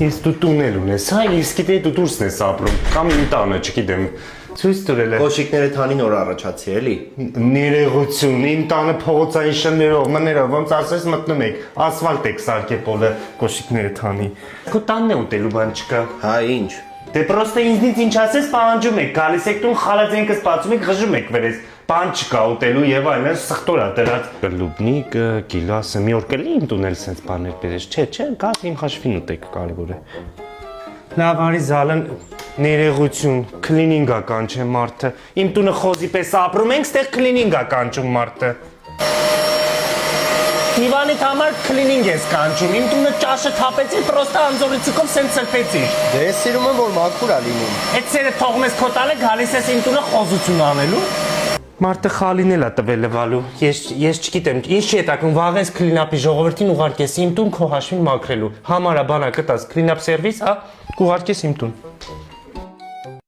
Ես դու տունել ունես, հա, իսկ գիտե դու դուրսն ես ապրում, կամ իմ տանը, չգիտեմ։ Ցույց տուրել է։ Կոշիկները թանի նոր առաջացի էլի։ Ներողություն, իմ տանը փողոցային շներով, մներով, ոնց ասես մտնում եք, ասֆալտ եք սարքեպոլը, կոշիկները թանի։ Քո տանն է ուտելու բան չկա։ Հա, ինչ։ Դե պրոստը ինձնից ինչ ասես պահանջում եք, գալիս եք տուն, խալաձենքը սպացում եք, ղժում եք վերես, բան չկա ուտելու եւ այլն, սխտորա դրած։ Կլուբնիկը, գիլասը, մի օր կլի իմ տունել սենց բաներ բերես, չէ, գազ իմ հաշվին ուտեք, կարևոր է։ Լավ, արի զալն, ներողություն, կլինինգ ա կանչեմ մարդը, իմ տունը խոզի պես ապրում ենք, ստեղ կլինինգ ա կանչում մարդը։ Իվանիդ համար կլինինգ ես կանչում, իմ տունը ճաշը թափեցի, պրոստը անձորիցիկով սենց սրպեցի։ Դե ես սիրում եմ, որ մաքուր ա լինում։ Այդ սերը թողում ես քո տանը, գալիս ես իմ տունը խոզություն անելու։ Մարդը խալինել ա տվել լվալու, ես չգիտեմ, ինչ չի հետաքրքրում, վաղենց կլինապի ժողովրդին ուղարկես իմ տուն քո հաշվին մաքրելու, համարա բանա կտաս կլինապ սերվիս, հա, կուղարկես իմ տուն։